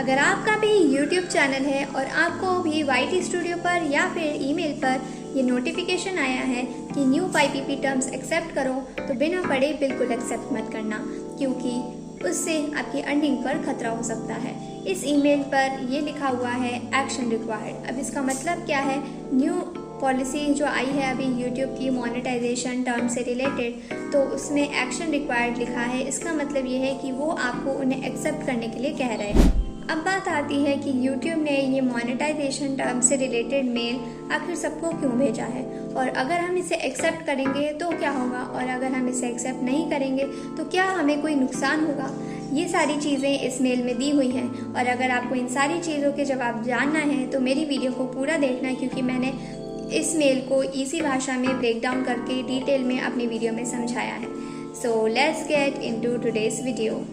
अगर आपका भी YouTube चैनल है और आपको भी YT स्टूडियो पर या फिर ईमेल पर ये नोटिफिकेशन आया है कि न्यू YPP टर्म्स एक्सेप्ट करो, तो बिना पढ़े बिल्कुल एक्सेप्ट मत करना, क्योंकि उससे आपकी अर्निंग पर खतरा हो सकता है। इस ईमेल पर ये लिखा हुआ है एक्शन रिक्वायर्ड। अब इसका मतलब क्या है? न्यू पॉलिसी जो आई है अभी YouTube की मोनेटाइजेशन टर्म से रिलेटेड, तो उसमें एक्शन रिक्वायर्ड लिखा है। इसका मतलब ये है कि वो आपको उन्हें एक्सेप्ट करने के लिए कह रहे हैं। अब बात आती है कि YouTube ने ये मोनेटाइजेशन टर्म से रिलेटेड मेल आखिर सबको क्यों भेजा है, और अगर हम इसे एक्सेप्ट करेंगे तो क्या होगा, और अगर हम इसे एक्सेप्ट नहीं करेंगे तो क्या हमें कोई नुकसान होगा। ये सारी चीज़ें इस मेल में दी हुई हैं, और अगर आपको इन सारी चीज़ों के जवाब जानना है तो मेरी वीडियो को पूरा देखना है, क्योंकि मैंने इस मेल को इजी भाषा में ब्रेक डाउन करके डिटेल में अपनी वीडियो में समझाया है। So let's get into today's video.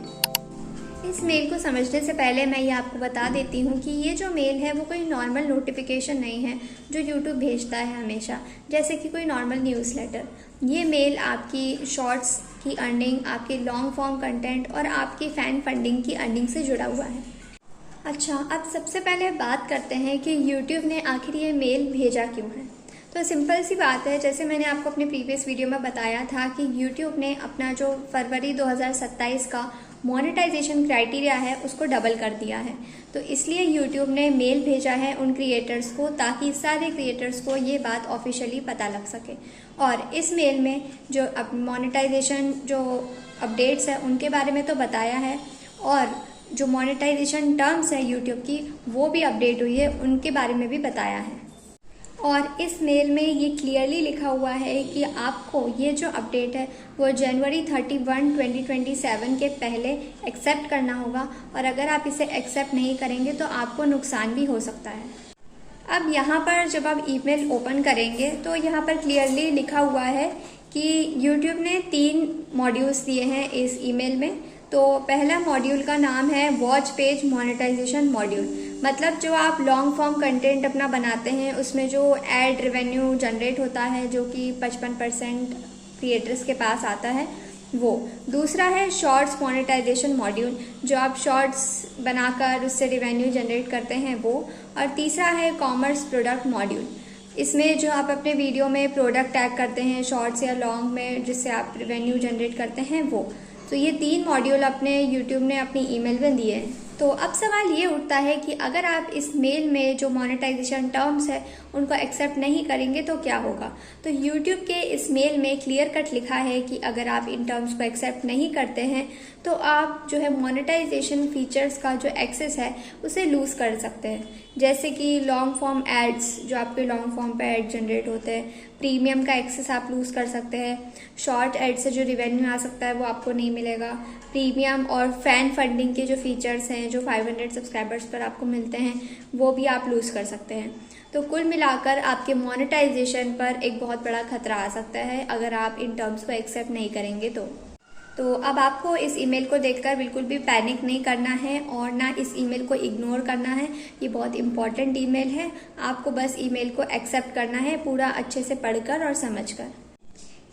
इस मेल को समझने से पहले मैं ये आपको बता देती हूँ कि ये जो मेल है वो कोई नॉर्मल नोटिफिकेशन नहीं है जो YouTube भेजता है हमेशा, जैसे कि कोई नॉर्मल न्यूज़लेटर। ये मेल आपकी शॉर्ट्स की अर्निंग, आपके लॉन्ग फॉर्म कंटेंट और आपकी फ़ैन फंडिंग की अर्निंग से जुड़ा हुआ है। अच्छा, अब सबसे पहले बात करते हैं कि YouTube ने आखिर ये मेल भेजा क्यों है। तो सिंपल सी बात है, जैसे मैंने आपको अपने प्रीवियस वीडियो में बताया था कि YouTube ने अपना जो फरवरी 2027 का मोनेटाइजेशन क्राइटेरिया है उसको डबल कर दिया है। तो इसलिए YouTube ने मेल भेजा है उन क्रिएटर्स को, ताकि सारे क्रिएटर्स को ये बात ऑफिशियली पता लग सके। और इस मेल में जो अब मोनेटाइजेशन जो अपडेट्स है उनके बारे में तो बताया है, और जो मोनेटाइजेशन टर्म्स है YouTube की वो भी अपडेट हुई है, उनके बारे में भी बताया है। और इस मेल में ये क्लियरली लिखा हुआ है कि आपको ये जो अपडेट है वो जनवरी 31, 2027 के पहले एक्सेप्ट करना होगा, और अगर आप इसे एक्सेप्ट नहीं करेंगे तो आपको नुकसान भी हो सकता है। अब यहाँ पर जब आप ईमेल ओपन करेंगे तो यहाँ पर क्लियरली लिखा हुआ है कि YouTube ने 3 मॉड्यूल्स दिए हैं इस ईमेल में। तो पहला मॉड्यूल का नाम है वॉच पेज मोनेटाइजेशन मॉड्यूल, मतलब जो आप लॉन्ग फॉर्म कंटेंट अपना बनाते हैं उसमें जो एड रेवेन्यू जनरेट होता है, जो कि 55% क्रिएटर्स के पास आता है वो। दूसरा है शॉर्ट्स मोनेटाइजेशन मॉड्यूल, जो आप शॉर्ट्स बनाकर उससे रेवेन्यू जनरेट करते हैं वो। और तीसरा है कॉमर्स प्रोडक्ट मॉड्यूल, इसमें जो आप अपने वीडियो में प्रोडक्ट टैग करते हैं शॉर्ट्स या लॉन्ग में, जिससे आप रेवेन्यू जनरेट करते हैं वो। तो ये 3 मॉड्यूल अपने YouTube ने अपनी ईमेल में दिए हैं। तो अब सवाल ये उठता है कि अगर आप इस मेल में जो मोनेटाइजेशन टर्म्स है उनको एक्सेप्ट नहीं करेंगे तो क्या होगा। तो YouTube के इस मेल में क्लियर कट लिखा है कि अगर आप इन टर्म्स को एक्सेप्ट नहीं करते हैं तो आप जो है मोनेटाइजेशन फीचर्स का जो एक्सेस है उसे लूज़ कर सकते हैं, जैसे कि लॉन्ग फॉर्म एड्स, जो आपके लॉन्ग फॉर्म पे एड जनरेट होते हैं, प्रीमियम का एक्सेस आप लूज़ कर सकते हैं, शॉर्ट एड से जो रिवेन्यू आ सकता है वो आपको नहीं मिलेगा, प्रीमियम और फैन फंडिंग के जो फीचर्स हैं जो 500 सब्सक्राइबर्स पर आपको मिलते हैं वो भी आप लूज़ कर सकते हैं। तो कुल मिलाकर आपके मोनेटाइजेशन पर एक बहुत बड़ा खतरा आ सकता है अगर आप इन टर्म्स को एक्सेप्ट नहीं करेंगे तो अब आपको इस ईमेल को देखकर बिल्कुल भी पैनिक नहीं करना है और ना इस ईमेल को इग्नोर करना है। ये बहुत इंपॉर्टेंट ईमेल है, आपको बस ईमेल को एक्सेप्ट करना है पूरा अच्छे से पढ़कर और समझकर।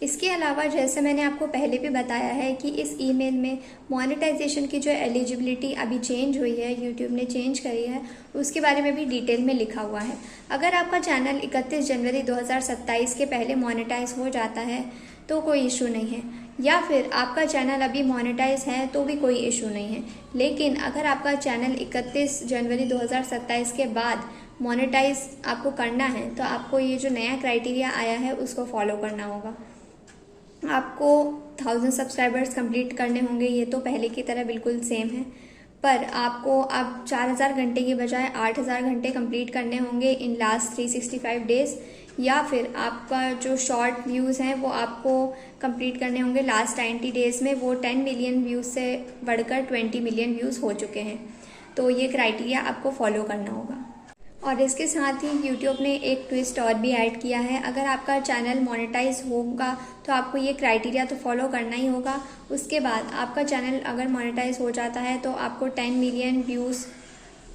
इसके अलावा जैसे मैंने आपको पहले भी बताया है कि इस ईमेल में मोनेटाइजेशन की जो एलिजिबिलिटी अभी चेंज हुई है, YouTube ने चेंज करी है, उसके बारे में भी डिटेल में लिखा हुआ है। अगर आपका चैनल 31 जनवरी 2027 के पहले मोनेटाइज हो जाता है तो कोई इशू नहीं है, या फिर आपका चैनल अभी मोनेटाइज है तो भी कोई इशू नहीं है। लेकिन अगर आपका चैनल 31 जनवरी 2027 के बाद मोनेटाइज आपको करना है तो आपको ये जो नया क्राइटेरिया आया है उसको फॉलो करना होगा। आपको 1000 सब्सक्राइबर्स कंप्लीट करने होंगे, ये तो पहले की तरह बिल्कुल सेम है, पर आपको अब 4000 घंटे की बजाय 8000 घंटे कंप्लीट करने होंगे इन लास्ट 365 डेज, या फिर आपका जो शॉर्ट व्यूज़ हैं वो आपको कंप्लीट करने होंगे लास्ट 90 डेज़ में। वो 10 मिलियन व्यूज़ से बढ़कर 20 मिलियन व्यूज़ हो चुके हैं। तो ये क्राइटेरिया आपको फॉलो करना होगा। और इसके साथ ही YouTube ने एक ट्विस्ट और भी ऐड किया है, अगर आपका चैनल मोनेटाइज होगा तो आपको ये क्राइटेरिया तो फॉलो करना ही होगा। उसके बाद आपका चैनल अगर मोनेटाइज हो जाता है तो आपको 10 million views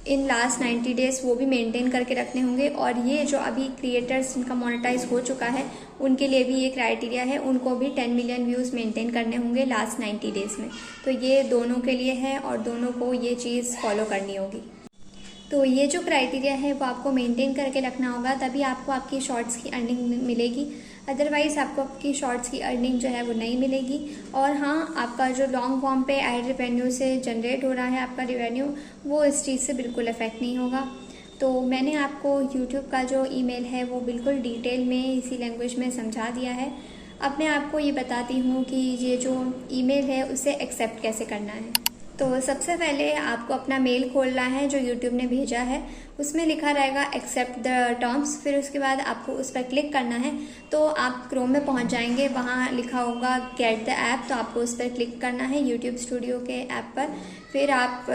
in last 90 days वो भी मेंटेन करके रखने होंगे। और ये जो अभी क्रिएटर्स जिनका मोनेटाइज हो चुका है उनके लिए भी ये क्राइटेरिया है, उनको भी 10 मिलियन व्यूज़ मेंटेन करने होंगे लास्ट 90 डेज़ में। तो ये दोनों के लिए है और दोनों को ये चीज़ फॉलो करनी होगी। तो ये जो क्राइटेरिया है वो आपको मेंटेन करके रखना होगा, तभी आपको आपकी शॉर्ट्स की अर्निंग मिलेगी। अदरवाइज़ आपको आपकी शॉर्ट्स की अर्निंग जो है वो नहीं मिलेगी। और हाँ, आपका जो लॉन्ग फॉर्म पे एड रेवेन्यू से जनरेट हो रहा है आपका रेवेन्यू, वो इस चीज़ से बिल्कुल इफेक्ट नहीं होगा। तो मैंने आपको यूट्यूब का जो ईमेल है वो बिल्कुल डिटेल में इसी लैंग्वेज में समझा दिया है। अब मैं आपको ये बताती हूँ कि ये जो ईमेल है उसे एक्सेप्ट कैसे करना है। तो सबसे पहले आपको अपना मेल खोलना है जो यूट्यूब ने भेजा है, उसमें लिखा रहेगा एक्सेप्ट द टर्म्स। फिर उसके बाद आपको उस पर क्लिक करना है। तो आप क्रोम में पहुंच जाएंगे, वहां लिखा होगा गेट द ऐप, तो आपको उस पर क्लिक करना है यूट्यूब स्टूडियो के ऐप पर। फिर आप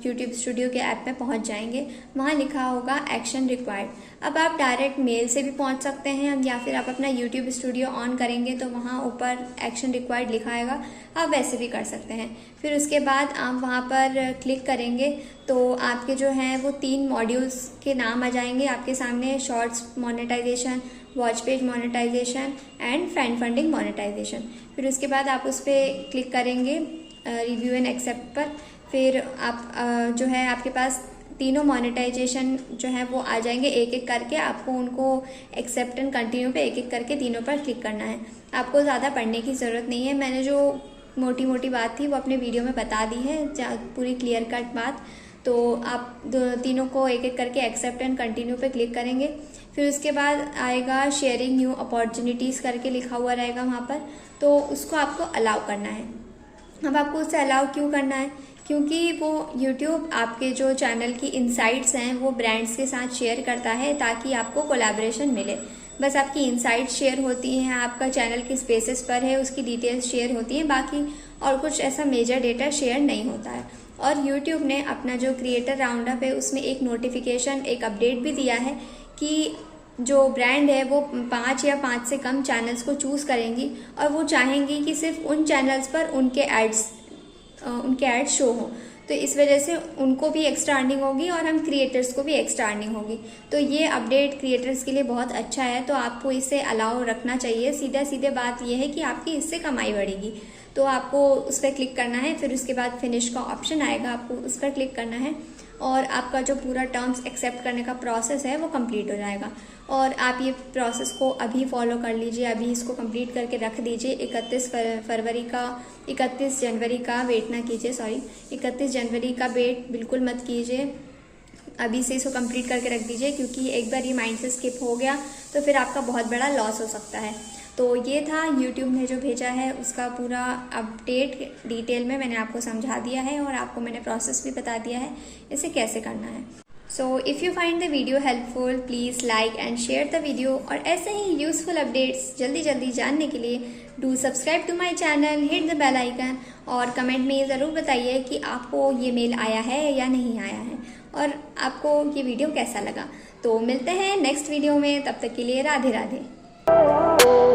यूट्यूब स्टूडियो के ऐप में पहुंच जाएंगे, वहां लिखा होगा एक्शन रिक्वायर्ड। अब आप डायरेक्ट मेल से भी पहुंच सकते हैं या फिर आप अपना यूट्यूब स्टूडियो ऑन करेंगे तो वहां ऊपर एक्शन रिक्वायर्ड लिखा आएगा, आप वैसे भी कर सकते हैं। फिर उसके बाद आप वहां पर क्लिक करेंगे तो आपके जो हैं वो 3 मॉड्यूल्स के नाम आ जाएंगे आपके सामने, shorts monetization, watch page monetization and fan funding monetization. फिर उसके बाद आप उस पर क्लिक करेंगे रिव्यू एंड एक्सेप्ट पर। फिर आप जो है आपके पास तीनों मोनेटाइजेशन जो है वो आ जाएंगे एक एक करके। आपको उनको एक्सेप्ट एंड कंटिन्यू पे एक एक करके तीनों पर क्लिक करना है। आपको ज़्यादा पढ़ने की ज़रूरत नहीं है, मैंने जो मोटी मोटी बात थी वो अपने वीडियो में बता दी है, पूरी क्लियर कट बात। तो आप तीनों को एक एक करके एक्सेप्ट एंड कंटिन्यू पे क्लिक करेंगे। फिर उसके बाद आएगा शेयरिंग न्यू अपॉर्चुनिटीज़ करके लिखा हुआ रहेगा वहाँ पर, तो उसको आपको अलाउ करना है। अब आपको उसे अलाउ क्यों करना है? क्योंकि वो YouTube आपके जो चैनल की इनसाइट्स हैं वो ब्रांड्स के साथ शेयर करता है ताकि आपको कोलैबोरेशन मिले। बस आपकी इनसाइट्स शेयर होती हैं, आपका चैनल किस बेसिस पर है उसकी डिटेल्स शेयर होती हैं, बाकी और कुछ ऐसा मेजर डेटा शेयर नहीं होता है। और YouTube ने अपना जो क्रिएटर राउंडअप है उसमें एक नोटिफिकेशन, एक अपडेट भी दिया है कि जो ब्रांड है वो 5 या 5 से कम चैनल्स को चूज़ करेंगी और वो चाहेंगी कि सिर्फ उन चैनल्स पर उनके एड्स शो हो। तो इस वजह से उनको भी एक्स्ट्रा अर्निंग होगी और हम क्रिएटर्स को भी एक्स्ट्रा अर्निंग होगी। तो ये अपडेट क्रिएटर्स के लिए बहुत अच्छा है, तो आपको इसे अलाउ रखना चाहिए। सीधे बात यह है कि आपकी इससे कमाई बढ़ेगी। तो आपको उस पर क्लिक करना है, फिर उसके बाद फिनिश का ऑप्शन आएगा, आपको उस पर क्लिक करना है और आपका जो पूरा टर्म्स एक्सेप्ट करने का प्रोसेस है वो कंप्लीट हो जाएगा। और आप ये प्रोसेस को अभी फॉलो कर लीजिए, अभी इसको कंप्लीट करके रख दीजिए। 31 जनवरी का वेट ना कीजिए, 31 जनवरी का वेट बिल्कुल मत कीजिए, अभी से इसको कंप्लीट करके रख दीजिए, क्योंकि एक बार ये माइंड से स्किप हो गया तो फिर आपका बहुत बड़ा लॉस हो सकता है। तो ये था यूट्यूब ने जो भेजा है उसका पूरा अपडेट, डिटेल में मैंने आपको समझा दिया है और आपको मैंने प्रोसेस भी बता दिया है इसे कैसे करना है। So if you find the video helpful please like and share the video, और ऐसे ही यूज़फुल अपडेट्स जल्दी जानने के लिए do subscribe to my channel, hit the bell icon और कमेंट में ज़रूर बताइए कि आपको ये मेल आया है या नहीं आया है और आपको ये वीडियो कैसा लगा। तो मिलते हैं नेक्स्ट वीडियो में, तब तक के लिए राधे राधे।